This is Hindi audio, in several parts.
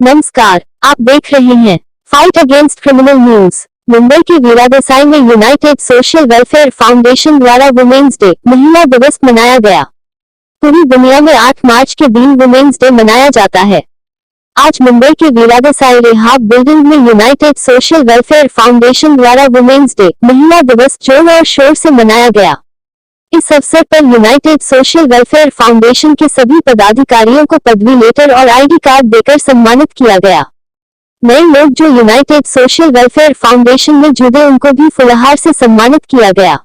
नमस्कार, आप देख रहे हैं fight against criminal news. Mumbai के वीरा देसाई में यूनाइटेड सोशल वेलफेयर फाउंडेशन द्वारा वुमेन्स डे महिला दिवस मनाया गया। पूरी दुनिया में 8 मार्च के दिन वुमेन्स डे मनाया जाता है। आज मुंबई के वीरा देसाई रेहाब बिल्डिंग में यूनाइटेड सोशल वेलफेयर फाउंडेशन द्वारा वुमेन्स डे महिला दिवस जोर और शोर से मनाया गया। इस अवसर पर यूनाइटेड सोशल वेलफेयर फाउंडेशन के सभी पदाधिकारियों को पदवी लेटर और आईडी कार्ड देकर सम्मानित किया गया। नए लोग जो यूनाइटेड सोशल वेलफेयर फाउंडेशन में जुड़े उनको भी फुलहार से सम्मानित किया गया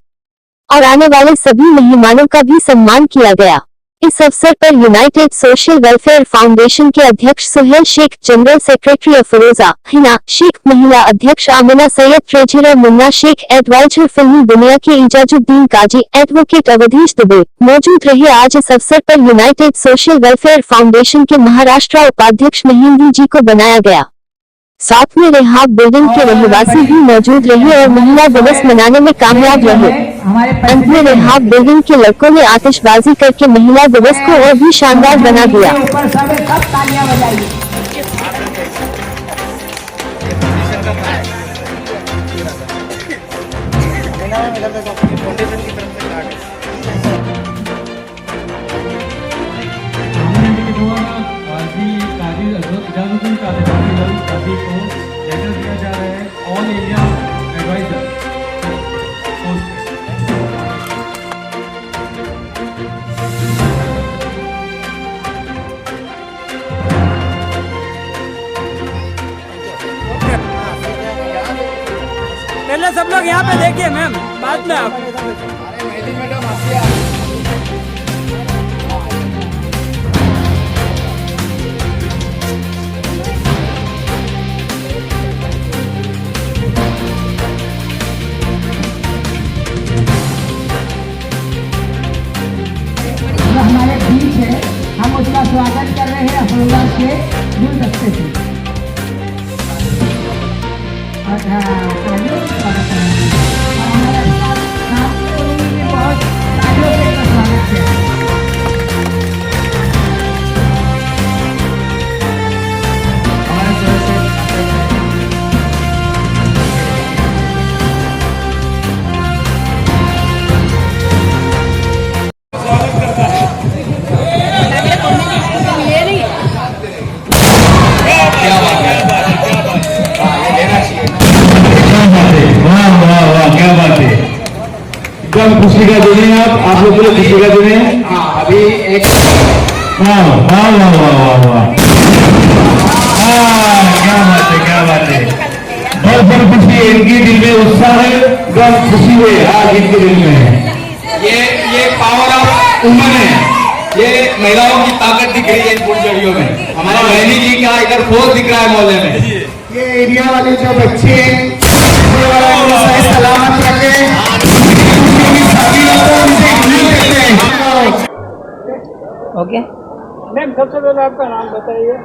और आने वाले सभी मेहमानों का भी सम्मान किया गया। इस अवसर पर यूनाइटेड सोशल वेलफेयर फाउंडेशन के अध्यक्ष सुहेल शेख, जनरल सेक्रेटरी अफरोजा हिना शेख, महिला अध्यक्ष आमिना सैयद, ट्रेजरर मुन्ना शेख, एडवाइजर फिल्मी दुनिया के इजाजुद्दीन काजी, एडवोकेट अवधेश दुबे मौजूद रहे। आज इस अवसर पर यूनाइटेड सोशल वेलफेयर फाउंडेशन के महाराष्ट्र उपाध्यक्ष महेंद्र जी को बनाया गया। साथ में रेहाब बिल्डिंग के रहवासी भी मौजूद रहे और महिला दिवस मनाने में कामयाब रहे। अंत में रेहाब बिल्डिंग के लड़कों ने आतिशबाजी करके महिला दिवस को और भी शानदार बना दिया। ऑल एरिया एडवाइजर पहले सब लोग यहाँ पे देखिए मैम, बाद में आप। हमारे बीच है, हम उसका स्वागत कर रहे हैं अफरोजा से गुलदस्ते से। बहुत तालियों के साथ स्वागत किया। एकदम खुशी का दिन है। आप लोग बोले खुशी का दिन है। अभी एक वाह वाह वाह वाह वाह, क्या बात है, क्या बात है। बहुत खुशी है, इनकी दिल में उत्साह है, एकदम खुशी है आज इनके दिल में। ये पावर ऑफ वुमन है, ये महिलाओं की ताकत दिख रही है इन फुलझड़ियों में। हमारे बहनी जी का इधर फोर्स दिख रहा है मोहल्ले में। ये एरिया वाले जो बच्चे सलामत रखे, ओके मैम, सबसे पहले आपका नाम बताइए।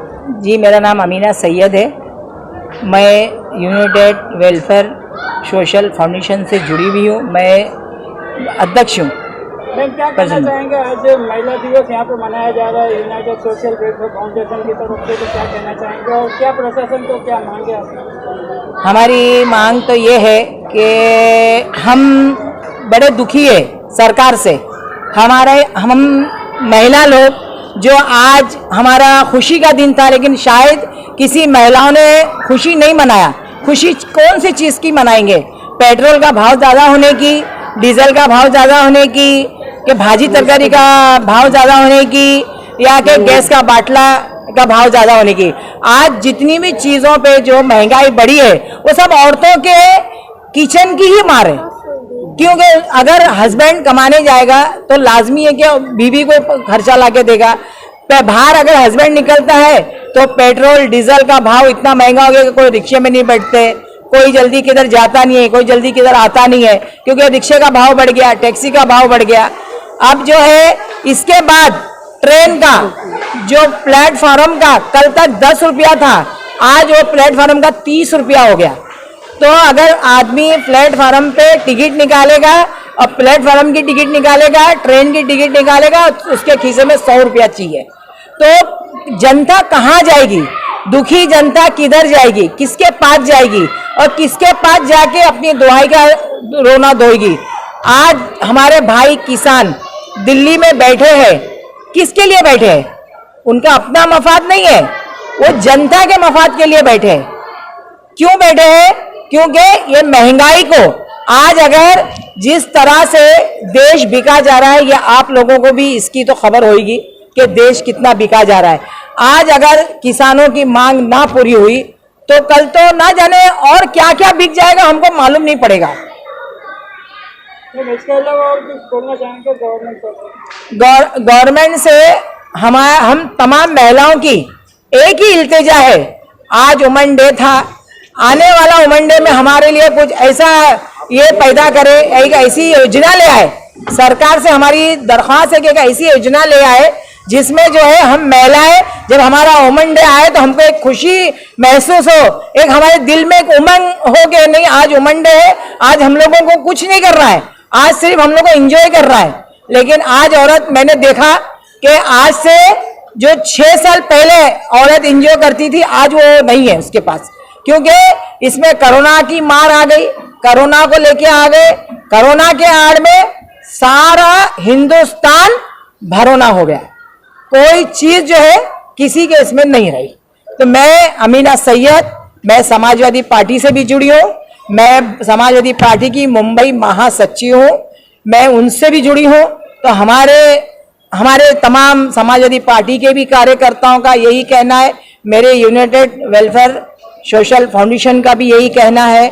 जी, मेरा नाम अमीना सैयद है। मैं यूनाइटेड वेलफेयर सोशल फाउंडेशन से जुड़ी हुई हूँ। मैं अध्यक्ष हूँ। मैम, क्या कहना चाहेंगे? आज महिला दिवस यहाँ पे मनाया जा रहा है यूनाइटेड सोशल वेलफेयर फाउंडेशन की तरफ से, तो क्या कहना चाहेंगे और क्या प्रशासन को क्या मांगे आप? हमारी मांग तो ये है कि हम बड़े दुखी है सरकार से। हम महिला लोग जो आज हमारा खुशी का दिन था, लेकिन शायद किसी महिलाओं ने खुशी नहीं मनाया। खुशी कौन सी चीज़ की मनाएंगे? पेट्रोल का भाव ज़्यादा होने की, डीजल का भाव ज़्यादा होने की, कि भाजी तरकारी का भाव ज़्यादा होने की, या कि गैस का बाटला का भाव ज़्यादा होने की। आज जितनी भी चीज़ों पे जो महंगाई बढ़ी है वो सब औरतों के किचन की ही मार है। क्योंकि अगर हस्बैंड कमाने जाएगा तो लाजमी है कि बीवी को खर्चा ला के देगा। बाहर अगर हस्बैंड निकलता है तो पेट्रोल डीजल का भाव इतना महंगा हो गया कि कोई रिक्शे में नहीं बैठते, कोई जल्दी किधर जाता नहीं है, कोई जल्दी किधर आता नहीं है, क्योंकि रिक्शे का भाव बढ़ गया, टैक्सी का भाव बढ़ गया। अब जो है इसके बाद ट्रेन का जो प्लेटफॉर्म का कल तक 10 रुपया था, आज वो प्लेटफॉर्म का 30 रुपया हो गया। तो अगर आदमी प्लेटफॉर्म पे टिकट निकालेगा और प्लेटफॉर्म की टिकट निकालेगा, ट्रेन की टिकट निकालेगा, उसके खीसे में 100 रुपया चाहिए, तो जनता कहाँ जाएगी? दुखी जनता किधर जाएगी, किसके पास जाएगी और किसके पास जाके अपनी दुआई का रोना धोएगी। आज हमारे भाई किसान दिल्ली में बैठे हैं, किसके लिए बैठे हैं? उनका अपना मफाद नहीं है, वो जनता के मफाद के लिए बैठे हैं। क्यों बैठे हैं? क्योंकि ये महंगाई को आज अगर जिस तरह से देश बिका जा रहा है, ये आप लोगों को भी इसकी तो खबर होगी कि देश कितना बिका जा रहा है। आज अगर किसानों की मांग ना पूरी हुई तो कल तो ना जाने और क्या क्या बिक जाएगा, हमको मालूम नहीं पड़ेगा। इसके अलावा और कुछ बोलना चाहेंगे गवर्नमेंट से हम तमाम महिलाओं की एक ही इल्तिजा है। आज वुमेन डे था, आने वाला वुमेन डे में हमारे लिए कुछ ऐसा ये पैदा करे, एक ऐसी योजना ले आए। सरकार से हमारी दरख्वास्त है कि एक ऐसी योजना ले आए जिसमें जो है हम महिलाएं जब हमारा वुमेन डे आए तो हमको एक खुशी महसूस हो, एक हमारे दिल में एक उमंग हो कि नहीं आज वुमेन डे है, आज हम लोगों को कुछ नहीं कर रहा है, आज सिर्फ हम लोग को एंजॉय कर रहा है। लेकिन आज औरत, मैंने देखा कि आज से जो 6 साल पहले औरत एंजॉय करती थी आज वो नहीं है उसके पास, क्योंकि इसमें कोरोना की मार आ गई, कोरोना को लेके आ गए। कोरोना के आड़ में सारा हिंदुस्तान भरोना हो गया, कोई चीज जो है किसी के इसमें नहीं रही। तो मैं अमीना सैयद, मैं समाजवादी पार्टी से भी जुड़ी हूँ, मैं समाजवादी पार्टी की मुंबई महासचिव हूँ, मैं उनसे भी जुड़ी हूँ। तो हमारे तमाम समाजवादी पार्टी के भी कार्यकर्ताओं का यही कहना है, मेरे यूनाइटेड वेलफेयर सोशल फाउंडेशन का भी यही कहना है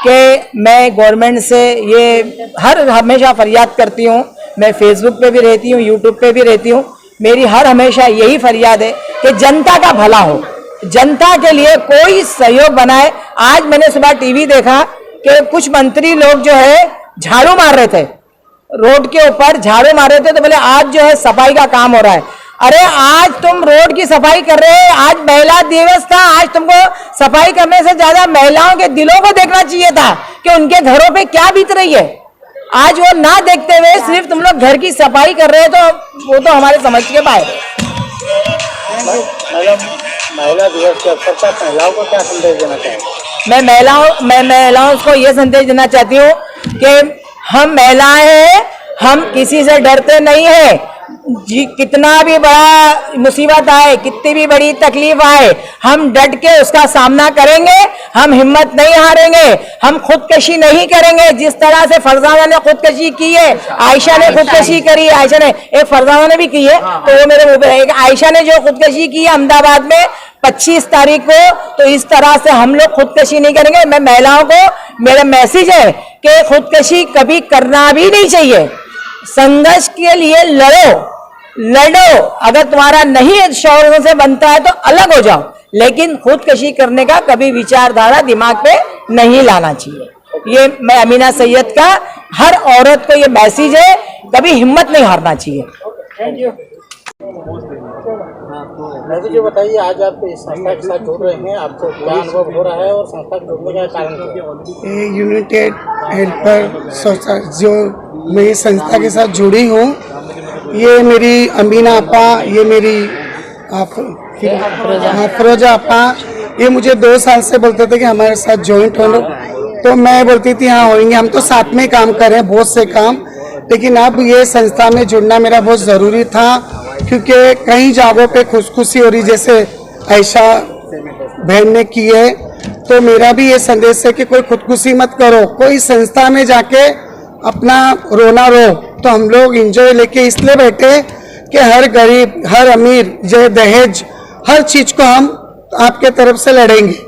कि मैं गवर्नमेंट से ये हमेशा फरियाद करती हूँ। मैं फेसबुक पे भी रहती हूँ, यूट्यूब पे भी रहती हूँ, मेरी हमेशा यही फरियाद है कि जनता का भला हो, जनता के लिए कोई सहयोग बनाए। आज मैंने सुबह टीवी देखा कि कुछ मंत्री लोग जो है झाड़ू मार रहे थे, रोड के ऊपर झाड़ू मार रहे थे, तो बोले आज जो है सफाई का काम हो रहा है। अरे आज तुम रोड की सफाई कर रहे हैं, आज महिला दिवस था, आज तुमको सफाई करने से ज्यादा महिलाओं के दिलों को देखना चाहिए था कि उनके घरों पे क्या बीत रही है। आज वो ना देखते हुए सिर्फ तुम लोग घर की सफाई कर रहे हैं, तो वो तो हमारे समझ के बाहर। महिला दिवस के अवसर पर महिलाओं को क्या संदेश देना चाहेंगे? मैं महिलाओं को ये संदेश देना चाहती हूँ कि हम महिलाएं हैं, हम किसी से डरते नहीं है। जी कितना भी बड़ा मुसीबत आए, कितनी भी बड़ी तकलीफ आए, हम डट के उसका सामना करेंगे, हम हिम्मत नहीं हारेंगे, हम खुदकशी नहीं करेंगे। जिस तरह से फरजाना ने खुदकशी की है, आयशा ने खुदकशी करी, आयशा ने एक फरजाना ने भी की है, तो वो मेरे मुंह पे एक आयशा ने जो खुदकशी की है अहमदाबाद में 25 तारीख को, तो इस तरह से हम लोग खुदकशी नहीं करेंगे। मैं महिलाओं को मेरा मैसेज है कि खुदकशी कभी करना भी नहीं चाहिए। संघर्ष के लिए लड़ो, अगर तुम्हारा नहीं शौर्य से बनता है तो अलग हो जाओ, लेकिन खुदकशी करने का कभी विचारधारा दिमाग पे नहीं लाना चाहिए। ये मैं अमीना सैयद का हर औरत को ये मैसेज है, कभी हिम्मत नहीं हारना चाहिए। Thank you. जी बताइए, आज आप इस संस्था के साथ जुड़ रहे हैं, आपको क्या अनुभव हो रहा है और संस्था के जुड़ने का कारण क्या है? यूनाइटेड हेल्पर सोसाइटी जो मैं इस संस्था के साथ जुड़ी हूँ, ये मेरी अमीना आपा, ये मेरी फरोजा आपा, ये मुझे 2 साल से बोलते थे कि हमारे साथ ज्वाइंट होना, तो मैं बोलती थी हाँ होंगे, हम तो साथ में काम कर रहे हैं बहुत से काम। लेकिन अब ये संस्था में जुड़ना मेरा बहुत ज़रूरी था, क्योंकि कई जगहों पे खुशखुशी हो रही, जैसे आयशा बहन ने की है। तो मेरा भी ये संदेश है कि कोई खुदकुशी मत करो, कोई संस्था में जाके अपना रोना रो। तो हम लोग एंजॉय लेके इसलिए बैठे कि हर गरीब, हर अमीर, जो दहेज, हर चीज को हम आपके तरफ से लड़ेंगे।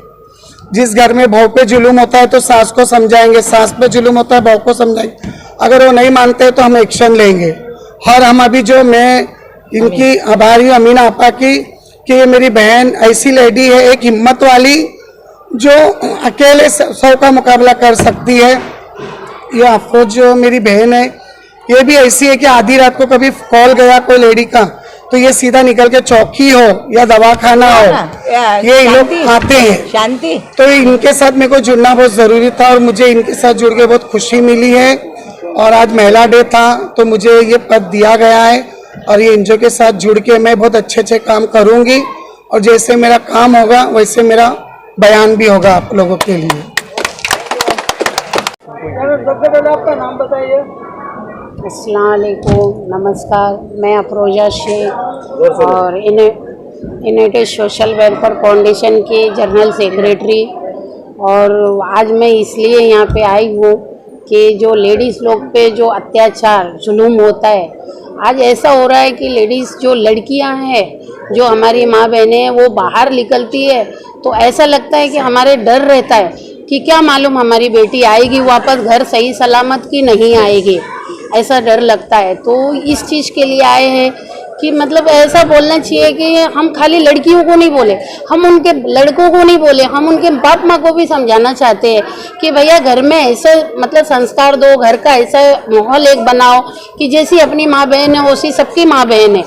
जिस घर में बहू पे जुलूम होता है तो सास को समझाएंगे, सास पे जुलूम होता है बहू को समझाएंगे, अगर वो नहीं मानते तो हम एक्शन लेंगे। और हम अभी जो मैं इनकी आभारी हूँ अमीना आपा की, कि ये मेरी बहन ऐसी लेडी है, एक हिम्मत वाली, जो अकेले 100 का मुकाबला कर सकती है। ये अफरोज जो मेरी बहन है, ये भी ऐसी है कि आधी रात को कभी कॉल गया कोई लेडी का, तो ये सीधा निकल के चौकी हो या दवाखाना हो, ये लोग आते हैं शांति। तो इनके साथ मेरे को जुड़ना बहुत जरूरी था और मुझे इनके साथ जुड़ के बहुत खुशी मिली है। और आज महिला डे था तो मुझे ये पद दिया गया है और ये एनजीओ के साथ जुड़ के मैं बहुत अच्छे काम करूंगी और जैसे मेरा काम होगा वैसे मेरा बयान भी होगा आप लोगों के लिए। सबसे पहले आपका नाम बताइए। अस्सलाम वालेकुम, नमस्कार। मैं अफरोजा शेख और यूनाइटेड सोशल वेलफेयर फाउंडेशन की जनरल सेक्रेटरी। और आज मैं इसलिए यहाँ पे आई हूँ कि जो लेडीज़ लोग पे जो अत्याचार जुल्म होता है, आज ऐसा हो रहा है कि लेडीज़ जो लड़कियाँ हैं, जो हमारी माँ बहनें हैं, वो बाहर निकलती है तो ऐसा लगता है कि हमारे डर रहता है कि क्या मालूम हमारी बेटी आएगी वापस घर सही सलामत की नहीं आएगी, ऐसा डर लगता है। तो इस चीज़ के लिए आए हैं कि मतलब ऐसा बोलना चाहिए कि हम खाली लड़कियों को नहीं बोले, हम उनके लड़कों को नहीं बोले, हम उनके बाप माँ को भी समझाना चाहते हैं कि भैया घर में ऐसे मतलब संस्कार दो, घर का ऐसा माहौल एक बनाओ कि जैसी अपनी माँ बहन है वैसी सबकी माँ बहन है,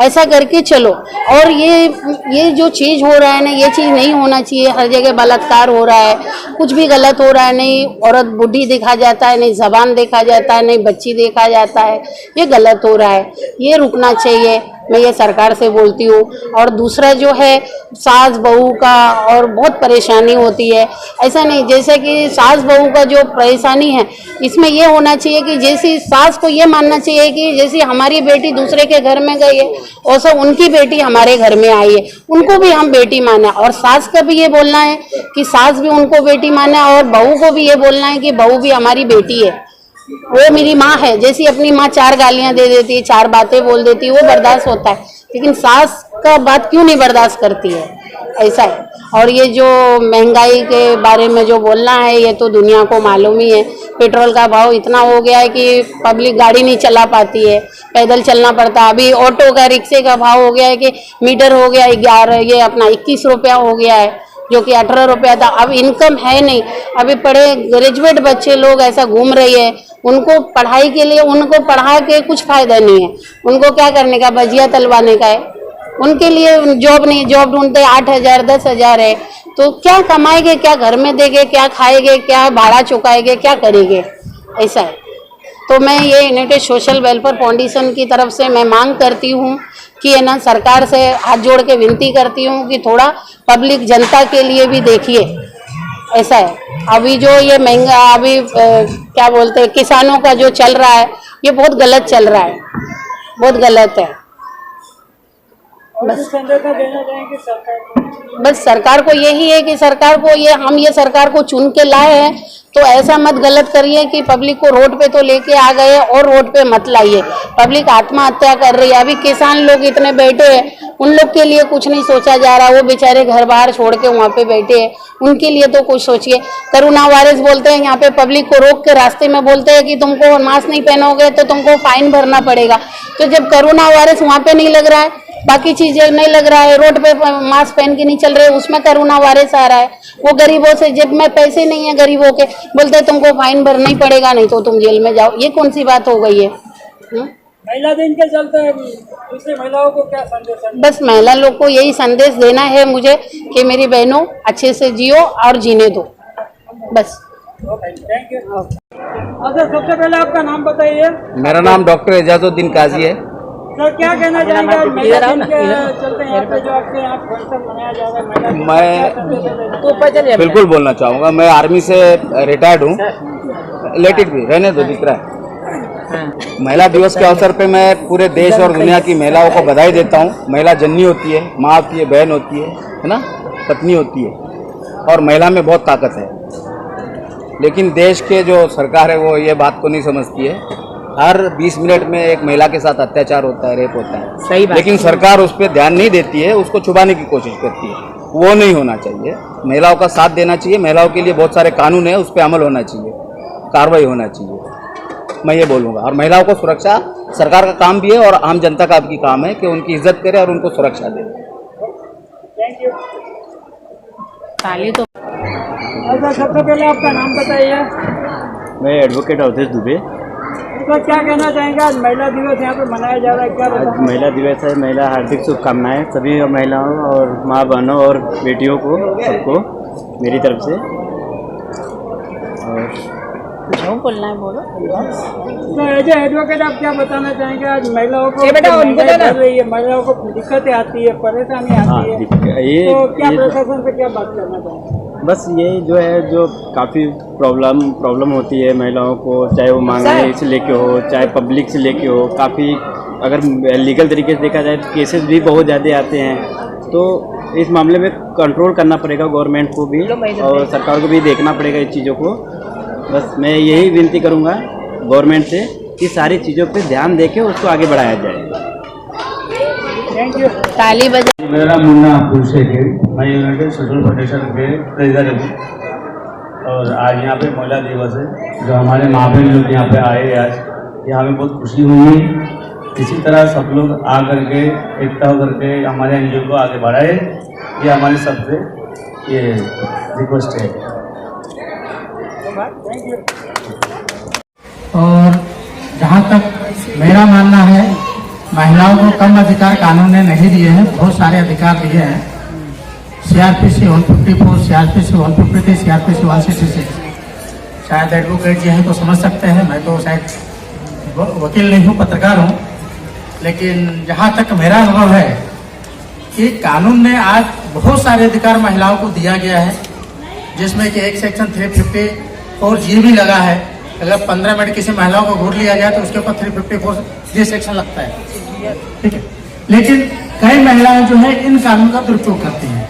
ऐसा करके चलो। और ये जो चीज़ हो रहा है ना, ये चीज़ नहीं होना चाहिए। हर जगह बलात्कार हो रहा है, कुछ भी गलत हो रहा है, नहीं औरत बूढ़ी देखा जाता है, नहीं जबान देखा जाता है, नहीं बच्ची देखा जाता है, ये गलत हो रहा है, ये रुकना चाहिए। मैं ये सरकार से बोलती हूँ। और दूसरा जो है सास बहू का और बहुत परेशानी होती है, ऐसा नहीं जैसे कि सास बहू का जो परेशानी है इसमें ये होना चाहिए कि जैसी सास को ये मानना चाहिए कि जैसी हमारी बेटी दूसरे के घर में गई है वैसा उनकी बेटी हमारे घर में आई है, उनको भी हम बेटी माने। और सास का भी ये बोलना है कि सास भी उनको बेटी माने, और बहू को भी ये बोलना है कि बहू भी हमारी बेटी है, वो मेरी माँ है। जैसी अपनी माँ 4 गालियाँ दे देती है, 4 बातें बोल देती है, वो बर्दाश्त होता है, लेकिन सास का बात क्यों नहीं बर्दाश्त करती है, ऐसा है। और ये जो महंगाई के बारे में जो बोलना है, ये तो दुनिया को मालूम ही है। पेट्रोल का भाव इतना हो गया है कि पब्लिक गाड़ी नहीं चला पाती है, पैदल चलना पड़ता है। अभी ऑटो का रिक्शे का भाव हो गया है कि मीटर हो गया 11, ये अपना 21 रुपया हो गया है, जो कि 18 रुपया था। अब इनकम है नहीं, अभी पढ़े ग्रेजुएट बच्चे लोग ऐसा घूम रही है, उनको पढ़ाई के लिए उनको पढ़ा के कुछ फायदा नहीं है, उनको क्या करने का, भजिया तलवाने का है, उनके लिए जॉब नहीं, जॉब ढूंढते 8,000 10,000 है, तो क्या कमाएंगे, क्या घर में देंगे, क्या खाएंगे, क्या भाड़ा चुकाएंगे, क्या करेंगे, ऐसा है। तो मैं ये यूनाइटेड सोशल वेलफेयर फाउंडेशन की तरफ से मैं मांग करती हूँ कि है ना, सरकार से हाथ जोड़ के विनती करती हूँ कि थोड़ा पब्लिक जनता के लिए भी देखिए, ऐसा है। अभी जो ये महंगा अभी क्या बोलते हैं किसानों का जो चल रहा है, ये बहुत गलत चल रहा है, बहुत गलत है। बस सरकार को यही है कि सरकार को हम ये सरकार को चुन के लाए हैं, तो ऐसा मत गलत करिए कि पब्लिक को रोड पे तो लेके आ गए और रोड पे मत लाइए। पब्लिक आत्महत्या कर रही है, अभी किसान लोग इतने बैठे हैं, उन लोग के लिए कुछ नहीं सोचा जा रहा, वो बेचारे घर बाहर छोड़ के वहाँ पे बैठे हैं, उनके लिए तो कुछ सोचिए। कोरोना वायरस बोलते हैं, यहाँ पे पब्लिक को रोक के रास्ते में बोलते हैं कि तुमको मास्क नहीं पहनोगे तो तुमको फाइन भरना पड़ेगा। तो जब कोरोना वायरस वहाँ पे नहीं लग रहा है, बाकी चीजें नहीं लग रहा है, रोड पे मास्क पहन के नहीं चल रहे, उसमें कोरोना वायरस आ रहा है, वो गरीबों से जेब में पैसे नहीं है गरीबों के, बोलते हैं तुमको फाइन भरना ही पड़ेगा, नहीं तो तुम जेल में जाओ। ये कौन सी बात हो गई है? महिला दिन के चलते दूसरी महिलाओं को क्या संदेश? बस महिला लोग को यही संदेश देना है मुझे कि मेरी बहनों अच्छे से जियो और जीने दो, बस। Thank you. अच्छा, सबसे पहले आपका नाम बताइए। मेरा नाम डॉक्टर एजाजुद्दीन काजी है। सर, क्या कहना चाहेंगे महिला दिन के चलते यहाँ पे जो आपके यहाँ फंक्शन मनाया जा रहा है? मैं बिल्कुल बोलना चाहूँगा, मैं आर्मी से रिटायर्ड हूँ, लेटेड भी रहने दो, दिख रहा है। महिला दिवस के अवसर पे मैं पूरे देश और दुनिया की महिलाओं को बधाई देता हूँ। महिला जननी होती है, माँ होती है, बहन होती है ना, पत्नी होती है, और महिला में बहुत ताकत है। लेकिन देश के जो सरकार है वो ये बात को नहीं समझती है। हर 20 मिनट में एक महिला के साथ अत्याचार होता है, रेप होता है, सही बात। लेकिन सरकार उस पर ध्यान नहीं देती है, उसको छुपाने की कोशिश करती है। वो नहीं होना चाहिए, महिलाओं का साथ देना चाहिए। महिलाओं के लिए बहुत सारे कानून है, उस पर अमल होना चाहिए, कार्रवाई होना चाहिए, मैं ये बोलूँगा। और महिलाओं को सुरक्षा सरकार का काम भी है और आम जनता का भी काम है कि उनकी इज्जत करे और उनको सुरक्षा दे। Thank you. अच्छा, सबसे पहले आपका नाम बताइए। मैं एडवोकेट अवधेश दुबे। तो क्या कहना चाहेंगे, आज महिला दिवस यहाँ पे मनाया जा रहा है, क्या आज महिला दिवस है, महिला हार्दिक शुभकामनाएं सभी महिलाओं और माँ बहनों और बेटियों को, सबको मेरी तरफ से। और जो बोलना है बोलो। तो एज एडवोकेट आप क्या बताना चाहेंगे? आज महिलाओं को उनको महंगाई बढ़ रही है, महिलाओं को दिक्कतें आती है, परेशानी आती है, ये तो क्या प्रशासन से क्या बात करना चाहेंगे? बस ये जो है जो काफ़ी प्रॉब्लम होती है महिलाओं को, चाहे वो महंगाई से लेके हो, चाहे पब्लिक से लेके हो। काफ़ी अगर लीगल तरीके से देखा जाए तो केसेस भी बहुत ज़्यादा आते हैं, तो इस मामले में कंट्रोल करना पड़ेगा गवर्नमेंट को भी और सरकार को भी देखना पड़ेगा इस चीज़ों को। बस मैं यही विनती करूँगा गवर्नमेंट से कि सारी चीज़ों पे ध्यान देके उसको आगे बढ़ाया जाए। Thank you. ताली बजा। मेरा मुन्ना अब्दुल है, मैं यूनाइटेड सोशल फाउंडेशन के प्रेसिडेंट हूँ और आज यहाँ पे महिला दिवस है। जो हमारे माँ बहन लोग यहाँ पे आए आज, ये हमें बहुत खुशी हुई है। इसी तरह सब लोग आ करके एकता होकर के हमारे एनजीओ को आगे बढ़ाए, ये हमारी सबसे ये रिक्वेस्ट है। और जहाँ तक मेरा मानना है, महिलाओं को कम अधिकार कानून ने नहीं दिए हैं, बहुत सारे अधिकार दिए हैं। CRPC 154, CRPC 153, CRPC 166। शायद एडवोकेट जी हैं तो समझ सकते हैं, मैं तो शायद वकील नहीं हूँ, पत्रकार हूँ। लेकिन जहाँ तक मेरा अनुभव है कि कानून ने आज बहुत सारे अधिकार महिलाओं को दिया गया है, जिसमें कि एक सेक्शन 354G भी लगा है। अगर 15 मिनट किसी महिलाओं को घूर लिया जाए तो उसके ऊपर 354G सेक्शन लगता है, ठीक है। लेकिन कई महिलाएं जो है इन कानून का दुरुपयोग करती हैं,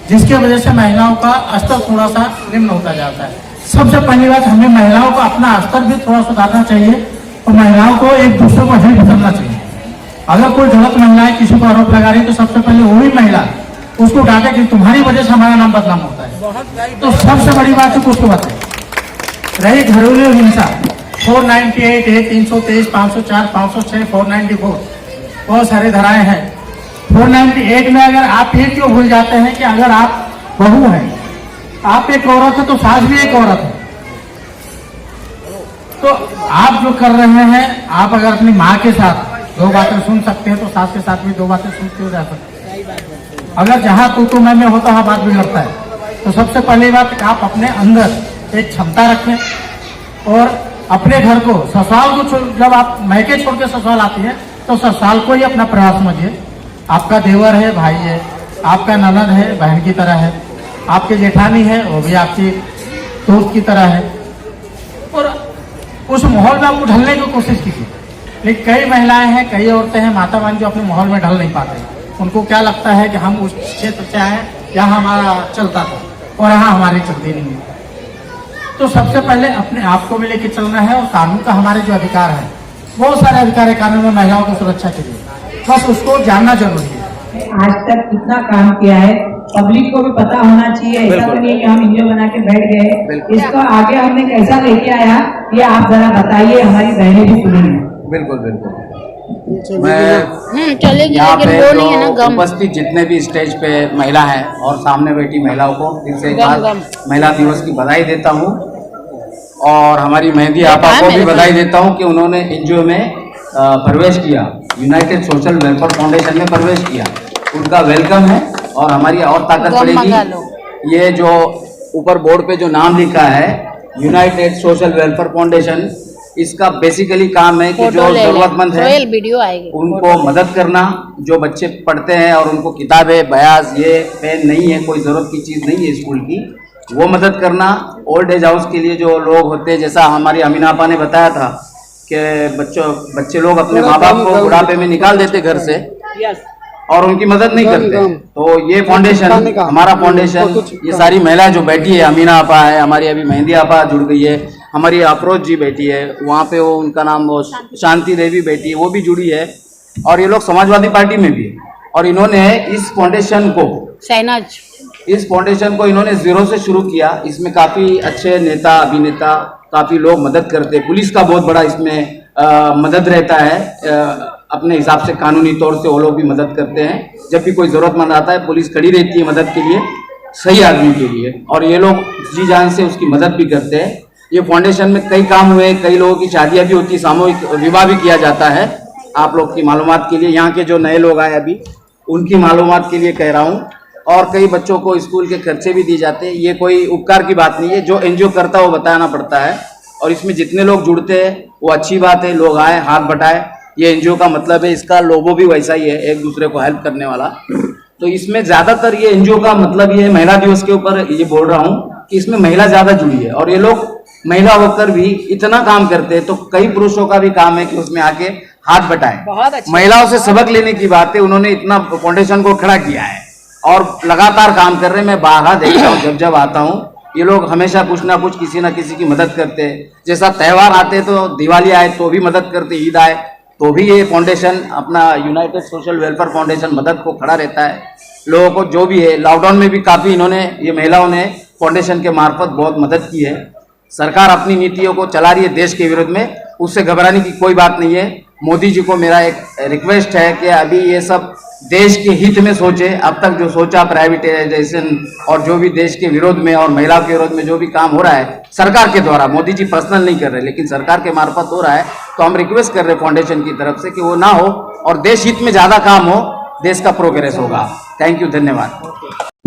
जिसकी वजह से महिलाओं का स्तर थोड़ा सा निम्न होता जाता है। सबसे पहली बात, हमें महिलाओं को अपना स्तर भी थोड़ा सुधारना चाहिए और महिलाओं को एक दूसरे को हेल्प करना चाहिए। अगर कोई गलत महिलाएं किसी को आरोप लगा रही तो सबसे पहले वही महिला उसको डांटे कि तुम्हारी वजह से हमारा नाम बदनाम होता है। तो सबसे बड़ी बात है उसको बताए। रही घरेलू हिंसा, 498A, 323, 504, 506, 494, बहुत सारे धाराएं हैं। 498 में अगर आप ये क्यों भूल जाते हैं कि अगर आप बहू हैं, आप एक औरत है तो सास भी एक औरत है। तो आप जो कर रहे हैं, आप अगर अपनी माँ के साथ 2 बातें सुन सकते हैं तो सास के साथ भी 2 बातें सुनते हो जा सकते हैं। अगर जहाँ तू मैं होता वहाँ बात बिगड़ता है। तो सबसे पहली बात, आप अपने अंदर एक क्षमता रखें और अपने घर को, ससुराल को, जब आप मैके छोड़ के ससुराल आती है तो ससुराल को ही अपना प्रयास समझिए। आपका देवर है, भाई है, आपका ननद है, बहन की तरह है, आपके जेठानी है, वो भी आपकी दोस्त की तरह है। और उस माहौल में आपको ढलने की कोशिश कीजिए। लेकिन कई महिलाएं हैं, कई औरतें हैं माता बहन जो अपने माहौल में ढल नहीं पाते। उनको क्या लगता है कि हम उस क्षेत्र से आए जहाँ हमारा चलता था और यहाँ हमारी चलती नहीं है। तो सबसे पहले अपने आप को भी लेके चलना है और कानून का हमारे जो अधिकार है, बहुत सारे अधिकार है कानून में महिलाओं की सुरक्षा के लिए, बस उसको जानना जरूरी है। आज तक कितना काम किया है, पब्लिक को भी पता होना चाहिए। ऐसा तो नहीं है कि हम एनजीओ बना के बैठ गए, इसको आगे हमने कैसा लेके आया ये आप जरा बताइए, हमारी बहनें भी सुनेंगी। बिल्कुल बिल्कुल। मैं चलेगी, यहाँ लेकिन पे वो नहीं है ना जो गम। उपस्थित जितने भी स्टेज पे महिला हैं और सामने बैठी महिलाओं को फिर से एक बार महिला दिवस की बधाई देता हूँ और हमारी मेहंदी आपा को भी बधाई देता हूँ कि उन्होंने एनजीओ में प्रवेश किया, यूनाइटेड सोशल वेलफेयर फाउंडेशन में प्रवेश किया। उनका वेलकम है और हमारी और ताकत पड़ेगी। ये जो ऊपर बोर्ड पे जो नाम लिखा है यूनाइटेड सोशल वेलफेयर फाउंडेशन, इसका बेसिकली काम है कि जो जरूरतमंद है उनको मदद करना। जो बच्चे पढ़ते हैं और उनको किताबें, बयाज, ये पेन नहीं है, कोई ज़रूरत की चीज़ नहीं है स्कूल की, वो मदद करना। ओल्ड एज हाउस के लिए जो लोग होते हैं, जैसा हमारी अमीना आपा ने बताया था कि बच्चे लोग अपने माँ बाप को बुढ़ापे में निकाल देते घर से और उनकी मदद नहीं करते। तो ये फाउंडेशन, हमारा फाउंडेशन, ये सारी महिलाएं जो बैठी है, अमीना आपा है, हमारी अभी मेहंदी आपा जुड़ गई है, हमारी अफरोज जी बैठी है वहाँ पे, वो उनका नाम वो शांति देवी बैठी है, वो भी जुड़ी है। और ये लोग समाजवादी पार्टी में भी है और इन्होंने इस फाउंडेशन को इन्होंने जीरो से शुरू किया। इसमें काफ़ी अच्छे नेता, अभिनेता, काफ़ी लोग मदद करते हैं। पुलिस का बहुत बड़ा इसमें मदद रहता है, अपने हिसाब से कानूनी तौर से वो लोग भी मदद करते हैं। जब भी कोई ज़रूरतमंद आता है पुलिस खड़ी रहती है मदद के लिए, सही आदमी के लिए, और ये लोग जी जान से उसकी मदद भी करते हैं। ये फाउंडेशन में कई काम हुए, कई लोगों की शादियाँ भी होती, सामूहिक विवाह भी किया जाता है। आप लोग की मालूमात के लिए, यहाँ के जो नए लोग आए अभी उनकी मालूमात के लिए कह रहा हूँ और कई बच्चों को स्कूल के खर्चे भी दिए जाते हैं। ये कोई उपकार की बात नहीं है, जो एनजीओ करता है वो बताना पड़ता है। और इसमें जितने लोग जुड़ते हैं वो अच्छी बात है, लोग आए हाथ बटाए, ये एनजीओ का मतलब है। इसका लोगो भी वैसा ही है, एक दूसरे को हेल्प करने वाला। तो इसमें ज्यादातर ये एनजीओ का मतलब ये महिला दिवस के ऊपर ये बोल रहा हूँ कि इसमें महिला ज्यादा जुड़ी है और ये लोग महिला होकर भी इतना काम करते हैं। तो कई पुरुषों का भी काम है कि उसमें आके हाथ बटाए। महिलाओं से सबक लेने की बात है, उन्होंने इतना फाउंडेशन को खड़ा किया है और लगातार काम कर रहे हैं। मैं बाहर देखता हूँ, जब आता हूँ, ये लोग हमेशा कुछ ना कुछ किसी ना किसी की मदद करते हैं। जैसा त्यौहार आते तो दिवाली आए तो भी मदद करते, ईद आए तो भी ये फाउंडेशन अपना यूनाइटेड सोशल वेलफेयर फाउंडेशन मदद को खड़ा रहता है। लोगों को जो भी है, लॉकडाउन में भी काफी इन्होंने, ये महिलाओं ने फाउंडेशन के मार्फत बहुत मदद की है। सरकार अपनी नीतियों को चला रही है देश के विरुद्ध में, उससे घबराने की कोई बात नहीं है। मोदी जी को मेरा एक रिक्वेस्ट है कि अभी ये सब देश के हित में सोचे। अब तक जो सोचा प्राइवेटाइजेशन और जो भी देश के विरोध में और महिलाओं के विरोध में जो भी काम हो रहा है सरकार के द्वारा, मोदी जी पर्सनल नहीं कर रहे लेकिन सरकार के मार्फत हो रहा है, तो हम रिक्वेस्ट कर रहे हैं फाउंडेशन की तरफ से कि वो ना हो और देश हित में ज्यादा काम हो, देश का प्रोग्रेस होगा। थैंक यू, धन्यवाद।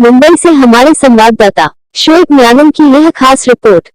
मुंबई से हमारे संवाददाता शोएब मियानम की यह खास रिपोर्ट।